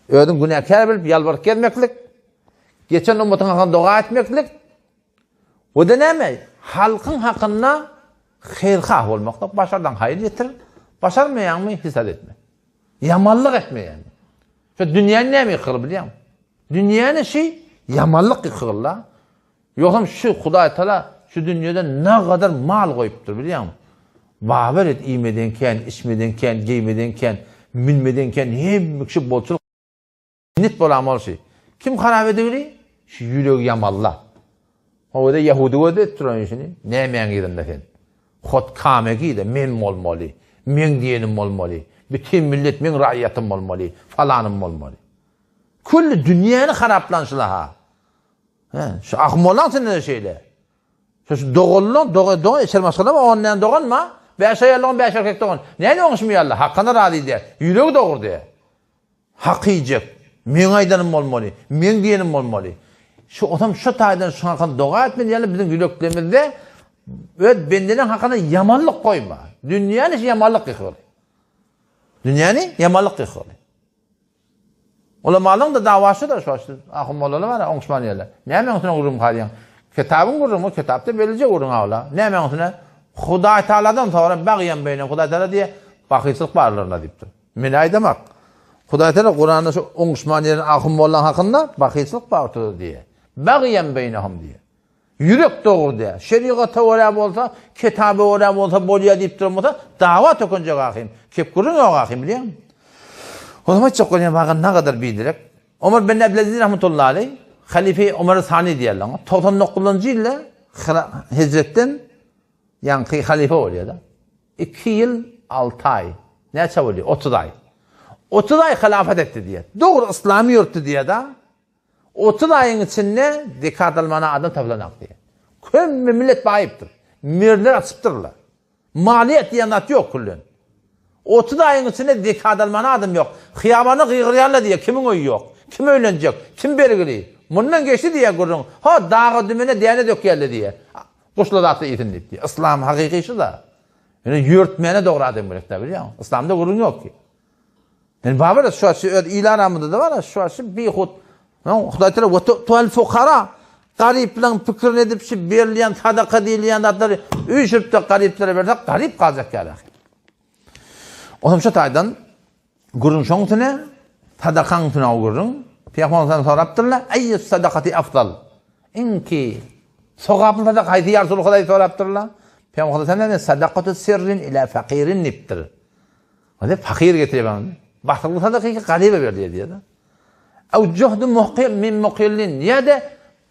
Speaker 1: ödün günahkar bilip yalvarıp gelmeklik. Geçen ümmetin hakkında dua etmeklik. O da ne mi? Halkın hakkında hayırkah olmaklık. Başarıdan hayır getirir. Başarmayan mı? Hisset etme. Yamanlık etme yani. Şu dünyanın ne mi yıkılır biliyor musun? Dünyanın yamanlık yıkılır. Yoksa şu Huday Teala şu dünyada ne kadar mal koyuptur biliyor musun? Bahaber et imedenken, içmedenken, giymedenken, minmedenken, hem şu bolçuluk net bolan ol Kim karar ediyor? Şu yüreği yamallah. O da Yahudi öde turan işini. Ne men gidin de sen. Hot kamegi de men olmalı. Men diyenim olmalı. Bütün millet men raiyatim olmalı. Falanım olmalı. Kullu dünyanı haraplanşıla ha. Şu ahmolan senin şeyle. Şu doğullun, içer maskala ondan doğulma. 5 ayarlığın 5 erkek doğun. Ne olmuş Allah? Hakkına razı der. Yürek doğur der. Hak yiyecek. Men aydanım olmalı. Men diyenim olmalı. Şu adam şu taydan şu hakkında doğa etmedi yani bizim yüreklerimizde ve bendinin hakkında yamanlık koyma. Dünyanın yamanlık yıkıyor. Dünyanın yamanlık yıkıyor. Ulamalığın da davası da şu açtı. Ahım olalı var ya, onçmaniyeler. Ne hemen üstüne kurum kadiyan? Kitabın kurum o, kitapta belirce kurun ağla. Ne hemen üstüne? Huday Teala'dan sonra bağıyan beyne Huday Teala diye bakıysılık varlarına deyiptir. Minay demek. Huday Teala Kur'an'da şu onçmaniyelerin ahım olan hakkında bakıysılık vardır diye. Bağıyan beynehum diye. Yürek doğur diye. Şeriata oraya olsa, kitabı oraya olsa, bolya deyip durmasa, dava tokunacak ahim. Kep kurun yok ahim biliyor musun? O zaman çok önemli bakın ne kadar bildirek. Ömer bin Abdülaziz rahmetullahi aleyh, Halife Ömer Sani diyorlar. 99. yılda hicretten yani halife oluyor da. 2 yıl 6 ay. Ne çabuluyor? 30 ay. 30 ay hilafet etti diye. Doğru İslami yurttu diye da. 30 ayın içinde dikkat almana adam taplanak diye. Kömmü millet bayiptir. Mirler açıptırlar. Maliyet diyanat yok kullun. 30 ayın içinde dikkat almana adam yok. Hıyabanı gıygırıyarla diye kimin oyu yok. Kim öğlenecek? Kim belgili? Bundan geçti diye kurun. Ha dağı dümene diyene dök geldi diye. Kuşla da atı itin diye. İslam hakikisi da. Yani yürütmene doğru adım bıraktı biliyor musun? İslam'da kurun yok ki. Yani babır şu açı ilan amında da var şu açı bir hut. Huday Teala ve tu'al fukara gariplerin fikrini edip şu berliyan sadaka diyen adları üçüp de gariplere versek garip kalacak yani. O zaman şu taydan gurun şontune sadakan tuna gurun Peygamberden soraptırlar ayy sadakati afdal. İnki sogapın sadakayı ya Resulullah soraptırlar. Peygamberden ne sadakatu sirrin ila fakirin niptir. Hadi fakir getiriyor bana. Bahtılı sadakayı garibe verdi diye de. Ev cuhdu muhqil min muqillin ya da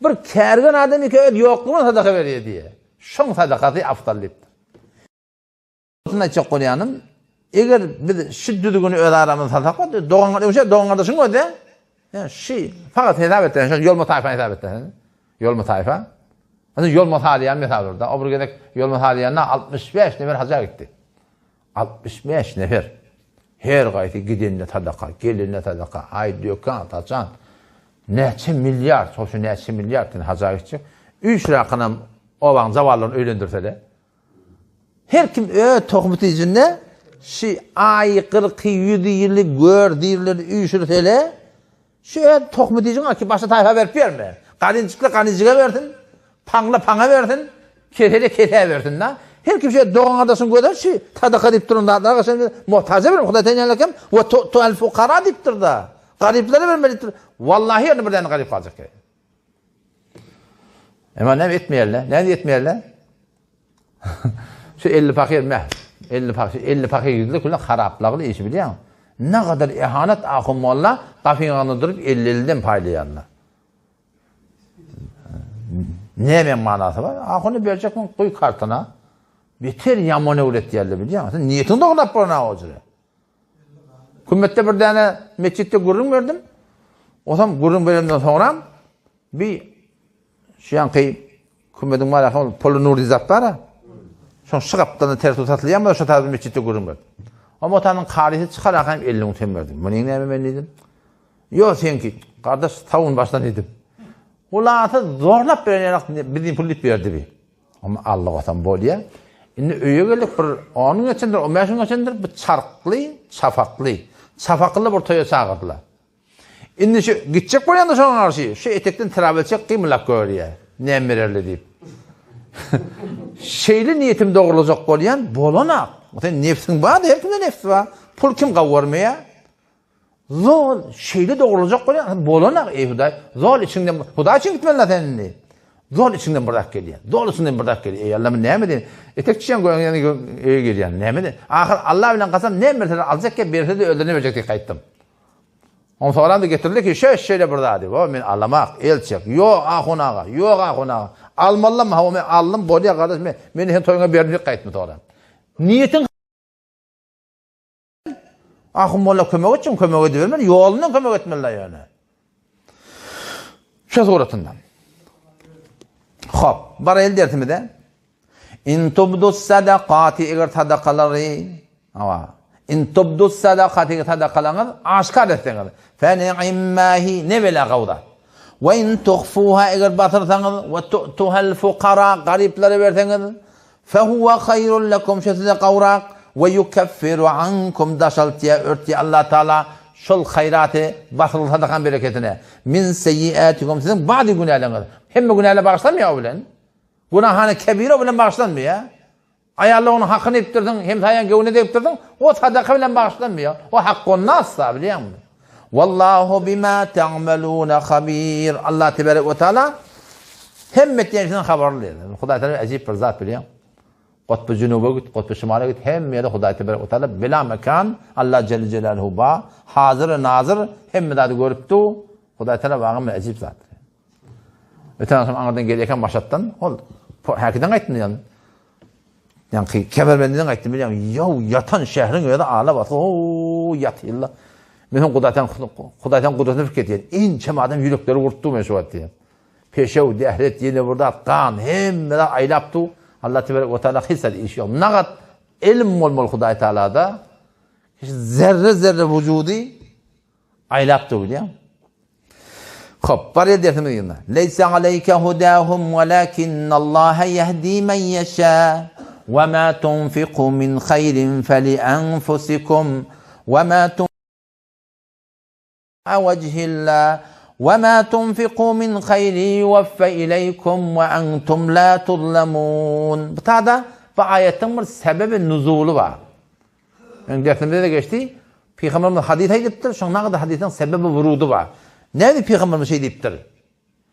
Speaker 1: bir kərgin adamı ki yokluğuna sadaka veriyor diye. Şun sadakati afdallıktır. Buna çok konuyanım. Eğer biz şiddetini öyle aramızda sadaka doğan şun o de. Yani fakat hesap etten yol mutayfa hesap etten. Yol mutayfa. Aslında yol mutaliyan mesela orada. O bölgede yol mutaliyanına 65 nefer hacca gitti. 65 nefer. Her gayti gidinle sadaka, gelinle sadaka, ay dökan, taçan. Neçe milyar, çoğu neçe milyar tane hacca gidecek. 3 rakınım olan zavallarını öğlendirse de. Her kim tohmut içinde ay 40 100 yıllık gör dirler 3 TL. Tohmut içinde ki başta tayfa verip verme. Kanincikle kanincike verdin. Pangla panga verdin. Ketele keteye verdin da. Her kimse doğan adasını göder sadaka deyip durun da arkadaşlar muhtaca verin Huday Teala kim ve tu'al fukara deyip dur da. Gariplere vermelidir. Vallahi yani birden garip kalacak. Ama ne etmeyerler? Ne etmeyerler? Şu 50 fakir meh. 50 fakir yüzlü kullan haraplaqlı iş biliyor musun? Ne kadar ihanet ahım valla kafiyanı durup 50'den paylayanlar. Ne hemen manası var? Ahını verecek mi? Koy kartına. Beter yamanı üret yerli biliyor musun? Niyetin doğrulap bana o cüre. Kümmette bir tane mescitte gurun verdim. O zaman gurun verimden sonra bir şu an ki kümmetin var ya Polo Nuri Zat var ya. Son şıkaptan ters tutatlayan da şu tarzı mescitte gurun verdim. Ama otanın karisi çıkar akayım 50 muhtem verdim. Bunu ne ben dedim? Yok sen ki kardeş tavun baştan dedim. Ulatı zorlap vererek bizim pulit verdi bir. Ama Allah vatan bol ya. Şimdi öyle geldik bir onun içindir, o meşin içindir bir çarklı, çafaklı bir toya çağırdılar. Şimdi şu gidecek bu yanda sonra karşı, şu etekten travelçek kıymılak görüyor. Ne verirli deyip. Şeyli niyetim doğrulacak olayan bolanak. Zaten nefsin var, hepsinde nefsi var. Pul kim kavurmaya? Zol, şeyli doğrulacak olayan bolanak ey Huday. Zol içinden, Huday için gitmen zaten. Zol içinden bırak geliyor. Zol içinden bırak geliyor. Ey Allah'ım ne mi dedin? Etek çiçeğin yani geliyor. Ne mi dedin? Ahir Allah bilen kasam ne mertebe alacak ki bir de öldürüne verecek diye kayıttım. Ondan sonra da getirdi ki şöyle burada dedi. O men alamak, elçek. Yok ahunağa, yok ahunağa. Almallama ha, men aldım, bolya kardeş, meni hem toyuna berdik kaytmı toğra. Niyetin ahım molla kömek için kömek edivermer, yolundan kömek etmeliler yani. Şu suratından. Hop, bar el dertimi de. İn tubdus sadaqati eğer sadaqaları, in tubdus sadaqati eğer sadaqalarınız aşkar etseniz, fe ni'immahi ne bela gavda. Ve in tuhfuha eğer batırsanız ve tu'tuhal fuqara gariplere verseniz, fe huve hayrun lekum şesize kavrak ve yukeffiru ankum daşaltiye örtüye Allah Teala şol hayratı batırıl sadakan bereketine min seyyiatikum sizin bazı günahlarınız. Hem günahla bağışlanmıyor bilen. Günahını kebire bilen bağışlanmıyor. Ayarla onun hakkını iptirdin, hem sayan gevini de iptirdin, o sadaka bilen bağışlanmıyor. O hakkı nasıl biliyor musun? Wallahu bima ta'maluna habir. Allah tebarek ve teala hem metniyetten haberli. Huday Teala acayip bir zat biliyor. Kutbu Cunuba git, Kutbu Şimal'a git, hem yerde Huday Tebarek ve teala bila mekan Allah Celle Celaluhu ba hazır nazır hem medadı görüptü. Huday Teala bağım acayip zat. Öten sonra anladan gelirken başattan ol. Herkeden ayttın yani. Yani kemerbendinden ayttın biliyorum. Ya yatan şehrin öyle ağla bas. Oo yat illa. Benim Kudaytan kudretini fikret yani. İnçem adam yürekleri vurttu meşruat diye. Peşev dehret yine burada kan hem de aylaptı. Allah Tebarek ve Teala hissedi iş yok. Nagat ilm mol Huday Teala'da zerre zerre vücudi aylaptı biliyor. Hop, var ya dertimi yine. Leysa aleyke hudahum velakinnallaha yehdi men yasha ve ma tunfiqu min khairin feli enfusikum ve ma tunfiqu vecihillah ve ma tunfiqu min khayri yuvaffe ileykum ve entum la tuzlamun. Bu tada bu ayetin bir sebebi nuzulu var. Yani dersimde de geçti. Peygamberimiz hadis ediptir. Şuna kadar hadisin sebebi vurudu var. Nerede Peygamberimiz şey deyiptir?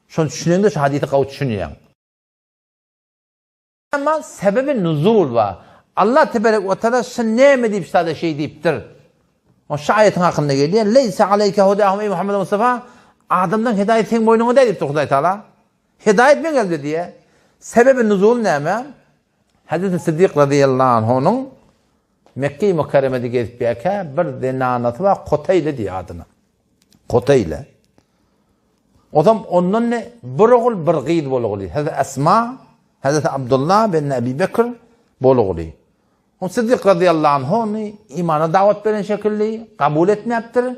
Speaker 1: Şunu düşünün de şu hadisi kavu düşünüyor. Ama sebebi nuzul var. Allah Tebarek ve Teala şu ne mi deyip işte şey deyiptir? O şu ayetin hakkında geliyor. Leysa aleyke hudahum ey Muhammed Mustafa. Adamdan hidayet senin boynuna deyiptir Huday Teala. Hidayet mi geldi diye. Sebebi nuzul ne mi? Hazreti Sıddık radıyallahu anh'ın Mekke-i Mukarreme'de gezip bir denanatı var. Kotayla diye adını. Kotayla. O zaman onun ne? Bir oğul bir gıyd boluğulu. Hazreti Esma, Hazreti Abdullah bin Ebi Bekir boluğulu. O Sıddık radıyallahu anh onu imana davet veren şekilde kabul etmeyaptır.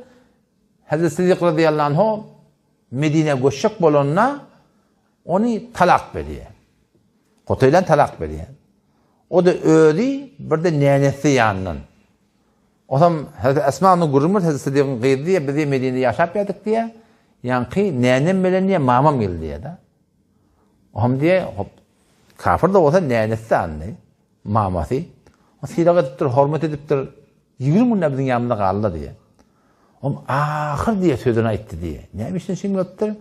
Speaker 1: Hazreti Sıddık radıyallahu anh Medine göçük bolonuna onu talak veriyor. Kotayla talak veriyor. O da öyle bir de nenesi yanının. O zaman Hazreti Esma'nın gururumuz Hazreti Sıddık'ın gıydı diye bizi Medine'de yaşap yadık diye. Yani nenem bilen diye mamam geldi diye da. O diye kafir de olsa nenesi anne. Maması. O silah ediptir, hürmet ediptir. 20 gün bizim yanımda kaldı diye. O ahir diye sözünü ayıttı diye. Neymişsin şimdi öttür?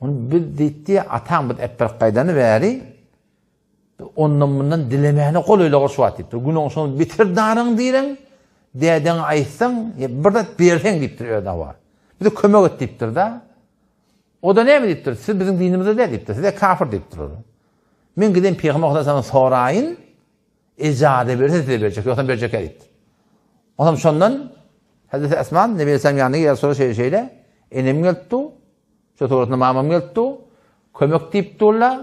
Speaker 1: Onu bir diye atan bir epper kaydanı veri. Ondan bundan dilemeyene kol öyle koşuvat deyiptir. Günün sonu bitir darın diyerin. Deden ayıtsın, bir de bersen deyiptir öyle var. Bir de kömek et deyiptir da. O da ne mi deyiptir? Siz bizim dinimizde de deyiptir. Siz de kafir deyiptir. Ben gideyim Peygamber Okudası'na sorayın. İcade verirse size verecek. Yoksa verecek deyiptir. O zaman şundan Hazreti Esma Nebi Aleyhisselam yanına gel sonra şeyle enem geldi. Şu tuğratına mamam geldi. Kömek deyiptirler.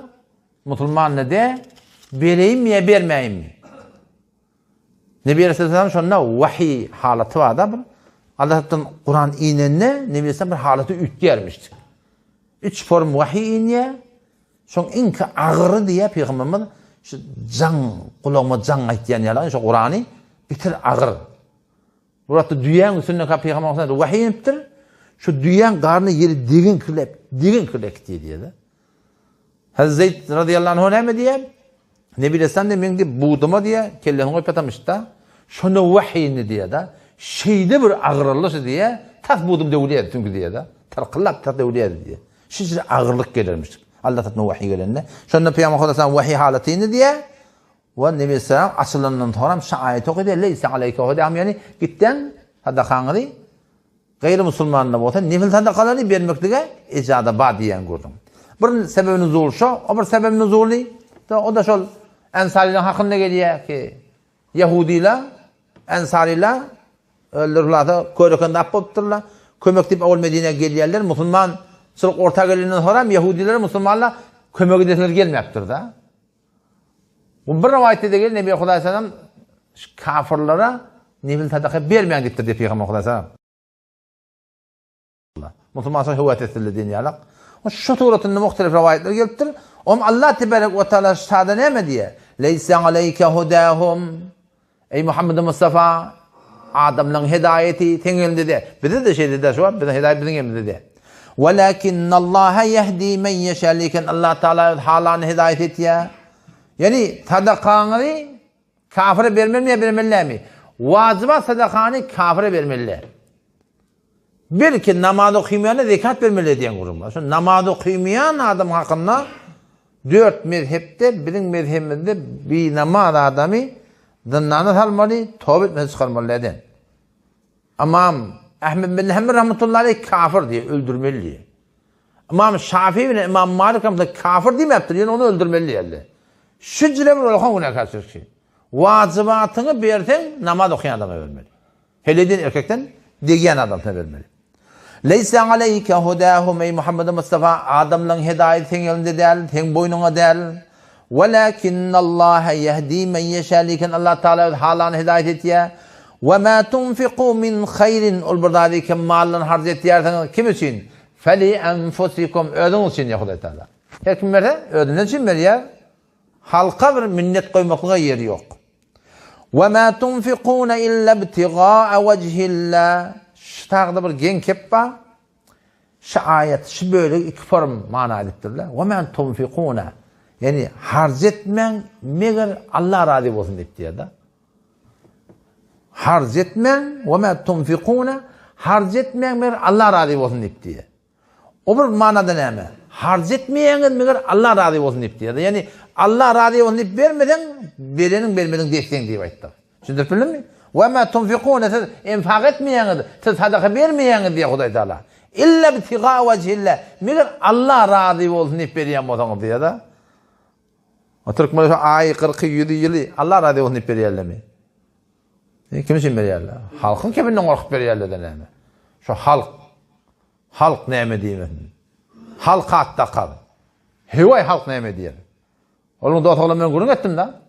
Speaker 1: Müslüman ne de? Vereyim mi ya vermeyeyim mi? Nebi Aleyhisselam şundan vahiy halatı var da. Allah'tan Kur'an inenine Nebi Aleyhisselam bir halatı ütlermişti. 3 form vahiy iniye. Son inki ağırı diye Peygamberimiz şu can, kulağıma can aytyan yalan şu Kur'an'ı bitir ağır. Burada dünyanın üstünde Peygamberimiz vahiy iniptir. Şu dünyanın karnı yeri digin kılek diye de. Hazreti Zeyd radıyallahu anh ne mi diye? Nebi Aleyhisselam de men buğduma diye kelleni koyup atamış da. Şunu vahiyini diye de. Şeyde bir ağırlısı diye. Tas buğdum devliyedi çünkü diye de. Tarkıllak tas devliyedi diye. Şişir ağırlık gelirmiş. Allah tatlı vahiy gelenine. Şunda Peygamber Aleyhisselam vahiy halatini diye. Ve Nebi Aleyhisselam asılından sonra şu ayet okudu. Leysa aleyke hudahum yani gitten sadakanı gayri Müslümanına olsa nefil sadakalarını vermektige icada ba diyen gördüm. Bir sebebi nuzul şu, o bir sebebi nuzuli. O da şol Ensarilerin hakkında geliyor ki Yahudiler, Ensariler öldürürler, körükünde appıptırlar. Kömek deyip ol Medine'ye geliyorlar. Müslüman sırf orta gelinden sonra Yahudiler, Müslümanlar kömek edilirler gelmeyiptir da. Bu bir rivayette de geliyor Nebi Huday Sallam kafirlere nefil sadaka vermeyen deyiptir diye Peygamber Huday Sallam. Müslüman sonra hüvvet ettirildi diniyalak. Şu tuğratında muhtelif rivayetler geliptir. Allah tebarek ve teala şahada ne diye? Leysa aleyke hudahum. Ey Muhammed Mustafa, adamların hidayeti senin elinde de. Bize de şey dedi şu var, bize hidayet bizim elimizde de. Velakinnallaha yehdi men yeşâ. Lekin Allah Teala halanı hidayet et ya. Yani sadakanı kafire vermeli mi? Vaciba sadakanı kafire vermeli. Bir ki namaz okuymayana zekat vermeli diyen kurum var. Şu namaz okuymayan adam hakkında 4 mezhepte, bizim mezhebimizde bir namaz adamı dınlarını salmalı, tövbe etmesi çıkarmalı eden. Ama Ahmed bin Hanbel rahmetullahi aleyh kafir diye, öldürmeli diye. İmam Şafii bin İmam Malik rahmetullahi kafir değil mi yaptır? Yani onu öldürmeli diye. Şu cile bir olağan buna karşı şey. Vacibatını versen namaz okuyan adama vermeli. Hele din erkekten diyen adamına vermeli. Leysa aleyke hudahum ey Muhammed Mustafa, adamların hidayet senin elinde değil, senin boynuna değil. Velakinnallaha yehdi men yeşâ. Lekin Allah Teala halanı hidayet et ya. Ve ma tunfiqu min hayrin. Ol buradaki malın harc ettiğiniz kim için? Feli enfusikum. Ödün için ya Huday Teala. Her kim verir? Ödün için veriyor. Halka bir minnet koymaklığa yeri yok. Ve ma tunfiquna illa ibtigâ'a vechillah. Şu tağda bir gen keppa. Şu ayet, şu böyle iki form mana ediptirler. Ve men tunfiquna. Yani harc etmen meğer Allah razı olsun deyip diye da. Harc etmen ve men tunfiquna. Harc etmen meğer Allah razı olsun deyip diye. O bir manada ne mi? Harc etmeyen meğer Allah razı olsun deyip diye da. Yani Allah razı olsun deyip vermeden, vermeden desteğin deyip ayıttı. Şimdi bildin mi? Ve men tunfiquna. Siz infak etmeyen, siz sadaka vermeyen diye Huday Teala. İlla ibtigâ vechillah. Meğer Allah razı olsun deyip veriyen olsanız diye da. O Türkmenler ay 40 100 yılı Allah razı olsun deyip veriyorlar mı? Kim için veriyorlar? Halkın keminden korkup veriyorlar da ne mi? Şu halk ne mi diyeyim? Halk hatta kal. Hevay halk ne mi diyor? Onun da oğlum ben gurun ettim da.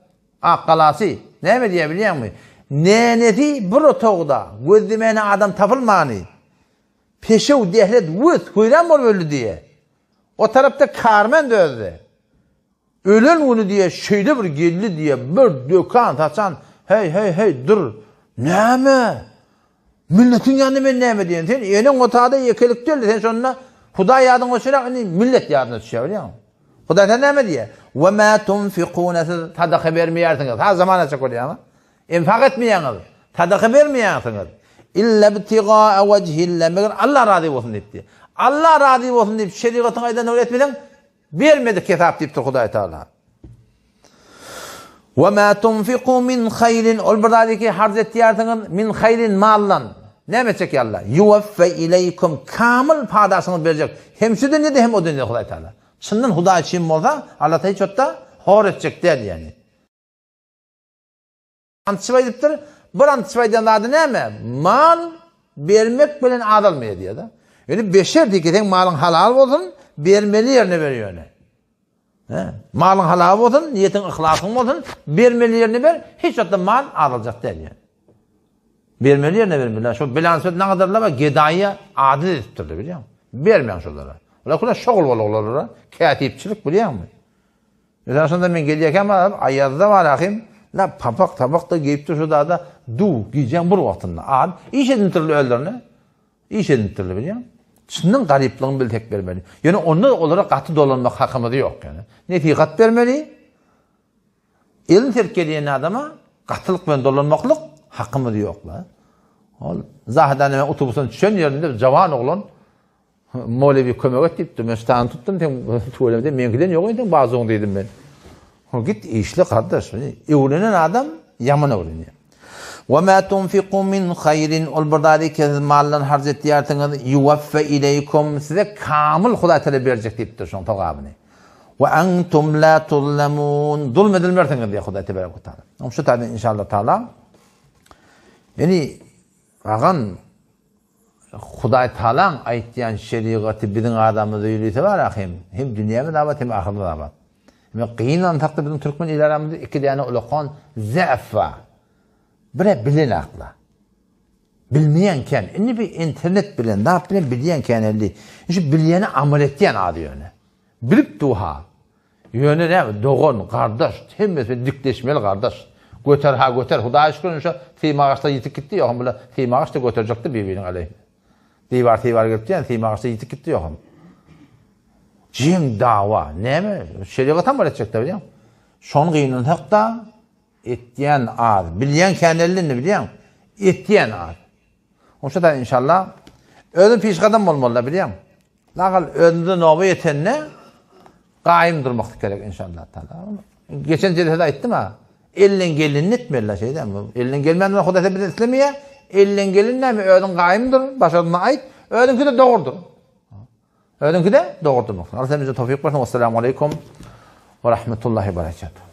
Speaker 1: Akkalası ne mi diye biliyor musun? Neneti bir otoğda gözlemene adam tapılmani. Peşev dehlet vüt huyran mı öldü diye. O tarafta Karmen de öldü. Ölen onu diye şeyde bir geldi diye bir dökan taçan hey dur. Ne mi? Milletin yanında ben ne mi diyen? Sen elin otağda yekelik değil. Sen sonuna Huday yadın o sıra millet yadına düşüyor biliyor musun? Huday ne mi diye? Ve ma tunfiquna. Siz sadaka vermeyersiniz. Ha zamana çok oluyor ama. İnfak etmeyeniz. Sadaka vermeyeniz. İlla ibtigâ'a vechillah. Meğer Allah razı olsun deyip diye. Allah razı olsun deyip şeriatın aydan öğretmeden vermedik kitap deyip Huday Teala. Ve ma tunfiqu min hayrin. Ol buradaki harc ettiğiniz min hayrin mallan. Ne edecek Allah? Yuvaffe ileykum. Kamil padasını verecek. Hem şu dünyada hem o dünyada Huday Teala. Çından Huday için olsa Allah Teala hiç otta hor edecek der yani. Antisipay ediptir. Bir antisipaydan adı ne mi? Mal vermek bilen adalmaya diye da. Yani beşer diye ki malın halal olsun, vermeli yerine veriyor yani. Malın halal olsun, niyetin ihlasın olsun, vermeli yerine ver, hiç hatta mal alacak der yani. Vermeli yerine vermeli. Şu bilansı ne kadarla var, gedaya adil ediptirdi biliyor musun? Vermeyen şunlara. Ola kula şoğul olanlara, katipçilik biliyor musun? Mesela sonra ben geliyken ayazda var hakim, la papak tabak da giyipti şu da du giyeceğim bu vaktinde. Abi iş edintirli öldürne. İş edintirli biliyor musun? Şundan garipliğini bil tek vermeli. Yani onu olarak katı dolanmak hakkımız yok yani. Netikat vermeli. Elini terk ediyen adama katılık ve dolanmaklık hakkımız yok la. Zahidane ben otobüsün düşen yerinde cavan oğlan Molevi kömek ettim. Mestan tuttum. Tuvalemde menkiden yok idim. Bazı dedim ben. Git işli kardeş. Evlenen adam yamana öğreniyor. وَمَا تُنْفِقُوا مِنْ خَيْرٍ ol burdaki mallarını harc ettiğiniz yuvaffe ileykum size kamil Hudaý Teala berjek diýipdir şoň togabını. Ve entum la tuzlamun zulmedilmersiniz diye Hudaý Teala. Şu tabi inşallah Teala. Yani agan Hudaý Teala aýtýan şeriaty bizim adamymyza öýrete bar ahim. Hem dünýäde dabat hem ahirete dabat. Hem qiyinlan taqdy bizim türkmen ilaramyzda iki däne ulaqan zäf bar. Bire bilen akla. Bilmeýänken, indi bir internet bilen, dap bilen bilýänken elli. Şu bilyeni amal etýän ady ýöne. Bilip duha. Yöne ne? Doğun, kardeş. Hemmesi dikleşmeli kardeş. Göter ha göter. Hudaý şükür şu tiýmagaçda ýitip gitdi ýogam bula. Tiýmagaçda göterjekdi birbirine aleyh. Diýbar gitdi, tiýmagaçda ýitip gitdi ýogam. Jim dawa. Näme? Şeriat amal etjekdi bilýän. Şonu gynyn hakda etýän az. Bilýän kenellini bilýän. Etýän az. Oşa da inşallah özün pişgadam bolmaly bilýän. Lagal özünde noby etenne gaýym durmak gerek inşallah taala. Geçen jerde aýtdym ha. Elden gelin etmerler şeyden. Elden gelmenden Hudaý Teala bilen islemeýe. Elden gelin näme özün gaýymdyr, başaryna aýt. Özüňki de dogurdur. Özüňki de dogurdur. Allah senize tawfik bersin. Assalamu aleykum ve rahmetullahi ve berekatuhu.